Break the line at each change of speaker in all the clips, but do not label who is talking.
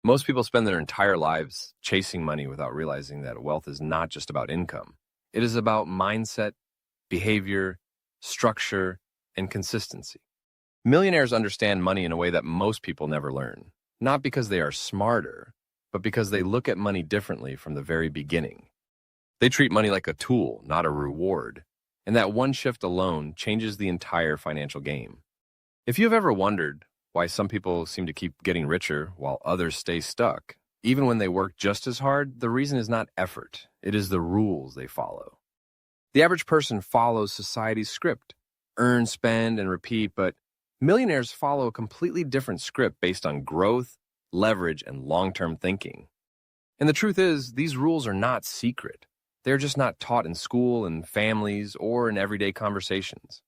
Most people spend their entire lives chasing money without realizing that wealth is not just about income. It is about mindset, behavior, structure, and consistency. Millionaires understand money in a way that most people never learn, not because they are smarter, but because they look at money differently from the very beginning. They treat money like a tool, not a reward, and that one shift alone changes the entire financial game. If you've ever wondered why some people seem to keep getting richer while others stay stuck, even when they work just as hard, the reason is not effort. It is the rules they follow. The average person follows society's script, earn, spend, and repeat, but millionaires follow a completely different script based on growth, leverage, and long-term thinking. And the truth is, these rules are not secret. They're just not taught in school, in families, or in everyday conversations.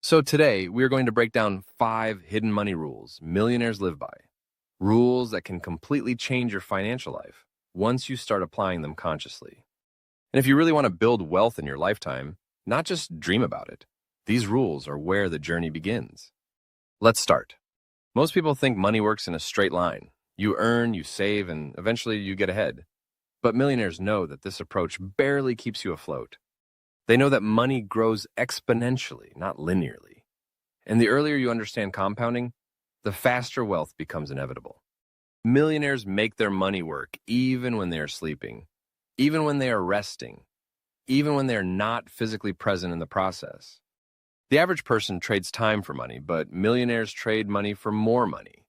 So today, we are going to break down 5 hidden money rules millionaires live by. Rules that can completely change your financial life once you start applying them consciously. And if you really want to build wealth in your lifetime, not just dream about it, these rules are where the journey begins. Let's start. Most people think money works in a straight line. You earn, you save, and eventually you get ahead. But millionaires know that this approach barely keeps you afloat. They know that money grows exponentially, not linearly. And the earlier you understand compounding, the faster wealth becomes inevitable. Millionaires make their money work even when they are sleeping, even when they are resting, even when they are not physically present in the process. The average person trades time for money, but millionaires trade money for more money.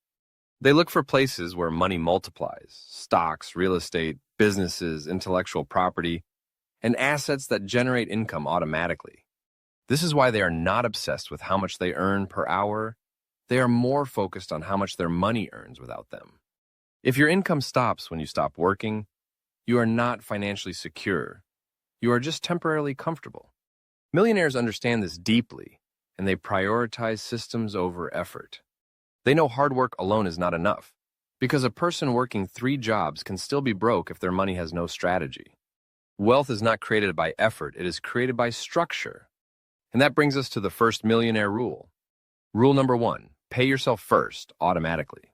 They look for places where money multiplies: stocks, real estate, businesses, intellectual property, and assets that generate income automatically. This is why they are not obsessed with how much they earn per hour. They are more focused on how much their money earns without them. If your income stops when you stop working, you are not financially secure. You are just temporarily comfortable. Millionaires understand this deeply, and they prioritize systems over effort. They know hard work alone is not enough, because a person working 3 jobs can still be broke if their money has no strategy. Wealth is not created by effort, it is created by structure. And that brings us to the first millionaire rule. Rule number 1, pay yourself first, automatically.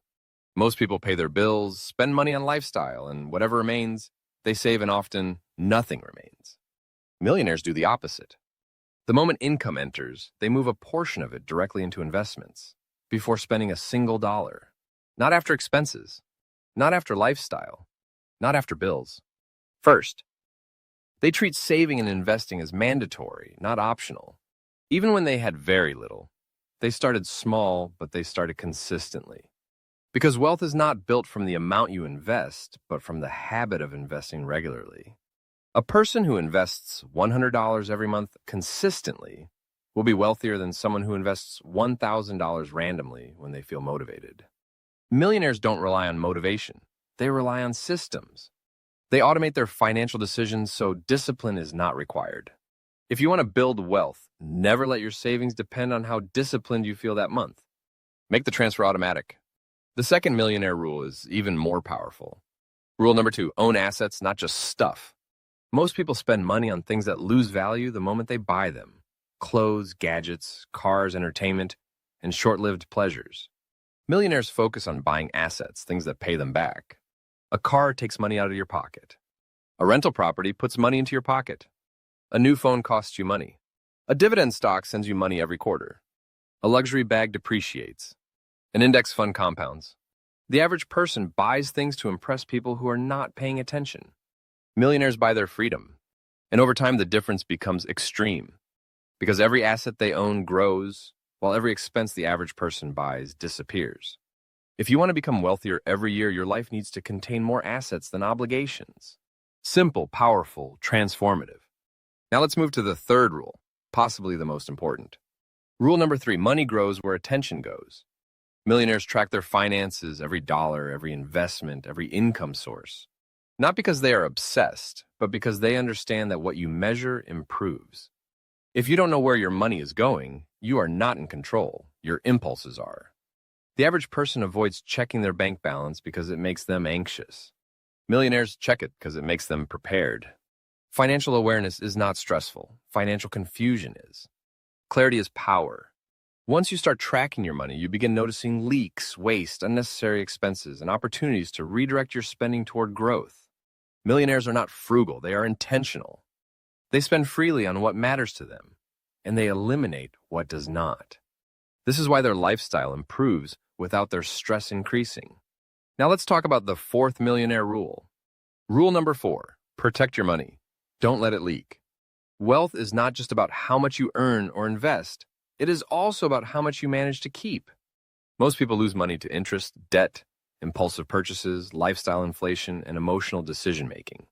Most people pay their bills, spend money on lifestyle, and whatever remains, they save, and often nothing remains. Millionaires do the opposite. The moment income enters, they move a portion of it directly into investments, before spending a single dollar. Not after expenses, not after lifestyle, not after bills. First, they treat saving and investing as mandatory, not optional. Even when they had very little, they started small, but they started consistently. Because wealth is not built from the amount you invest, but from the habit of investing regularly. A person who invests $100 every month consistently will be wealthier than someone who invests $1,000 randomly when they feel motivated. Millionaires don't rely on motivation. They rely on systems. They automate their financial decisions so discipline is not required. If you want to build wealth, never let your savings depend on how disciplined you feel that month. Make the transfer automatic. The second millionaire rule is even more powerful. Rule number 2, own assets, not just stuff. Most people spend money on things that lose value the moment they buy them: clothes, gadgets, cars, entertainment, and short-lived pleasures. Millionaires focus on buying assets, things that pay them back. A car takes money out of your pocket. A rental property puts money into your pocket. A new phone costs you money. A dividend stock sends you money every quarter. A luxury bag depreciates. An index fund compounds. The average person buys things to impress people who are not paying attention. Millionaires buy their freedom. And over time, the difference becomes extreme, because every asset they own grows, while every expense the average person buys disappears. If you want to become wealthier every year, your life needs to contain more assets than obligations. Simple, powerful, transformative. Now let's move to the third rule, possibly the most important. Rule number 3, money grows where attention goes. Millionaires track their finances, every dollar, every investment, every income source. Not because they are obsessed, but because they understand that what you measure improves. If you don't know where your money is going, you are not in control. Your impulses are. The average person avoids checking their bank balance because it makes them anxious. Millionaires check it because it makes them prepared. Financial awareness is not stressful. Financial confusion is. Clarity is power. Once you start tracking your money, you begin noticing leaks, waste, unnecessary expenses, and opportunities to redirect your spending toward growth. Millionaires are not frugal, they are intentional. They spend freely on what matters to them, and they eliminate what does not. This is why their lifestyle improves without their stress increasing. Now let's talk about the fourth millionaire rule. Rule number 4, protect your money. Don't let it leak. Wealth is not just about how much you earn or invest. It is also about how much you manage to keep. Most people lose money to interest, debt, impulsive purchases, lifestyle inflation, and emotional decision-making.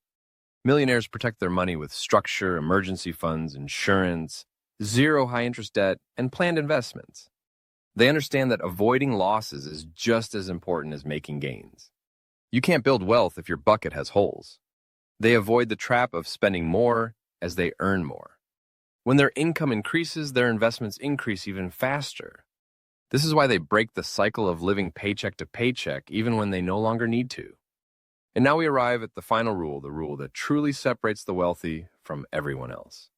Millionaires protect their money with structure, emergency funds, insurance, zero high-interest debt, and planned investments. They understand that avoiding losses is just as important as making gains. You can't build wealth if your bucket has holes. They avoid the trap of spending more as they earn more. When their income increases, their investments increase even faster. This is why they break the cycle of living paycheck to paycheck even when they no longer need to. And now we arrive at the final rule, the rule that truly separates the wealthy from everyone else.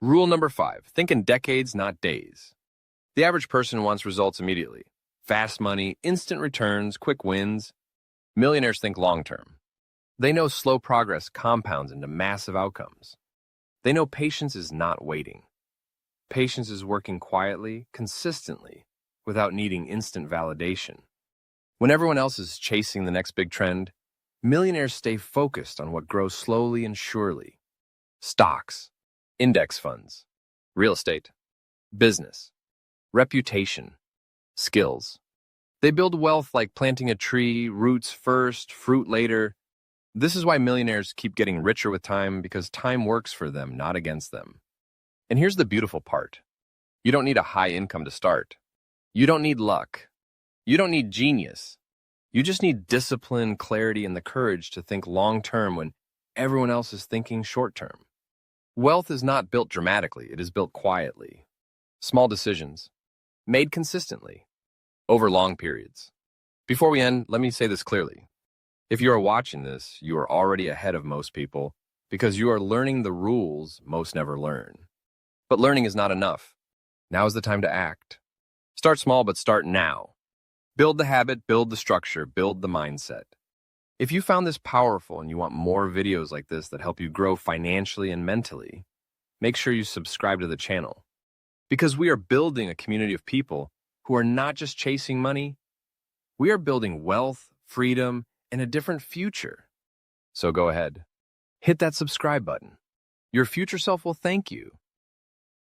Rule number 5, think in decades, not days. The average person wants results immediately. Fast money, instant returns, quick wins. Millionaires think long-term. They know slow progress compounds into massive outcomes. They know patience is not waiting. Patience is working quietly, consistently, without needing instant validation. When everyone else is chasing the next big trend, millionaires stay focused on what grows slowly and surely. Stocks, index funds, real estate, business, reputation, skills. They build wealth like planting a tree, roots first, fruit later. This is why millionaires keep getting richer with time, because time works for them, not against them. And here's the beautiful part. You don't need a high income to start. You don't need luck. You don't need genius. You just need discipline, clarity, and the courage to think long-term when everyone else is thinking short-term. Wealth is not built dramatically, it is built quietly. Small decisions, made consistently, over long periods. Before we end, let me say this clearly. If you are watching this, you are already ahead of most people because you are learning the rules most never learn. But learning is not enough. Now is the time to act. Start small, but start now. Build the habit, build the structure, build the mindset. If you found this powerful and you want more videos like this that help you grow financially and mentally, make sure you subscribe to the channel. Because we are building a community of people who are not just chasing money, we are building wealth, freedom, and a different future. So go ahead, hit that subscribe button. Your future self will thank you.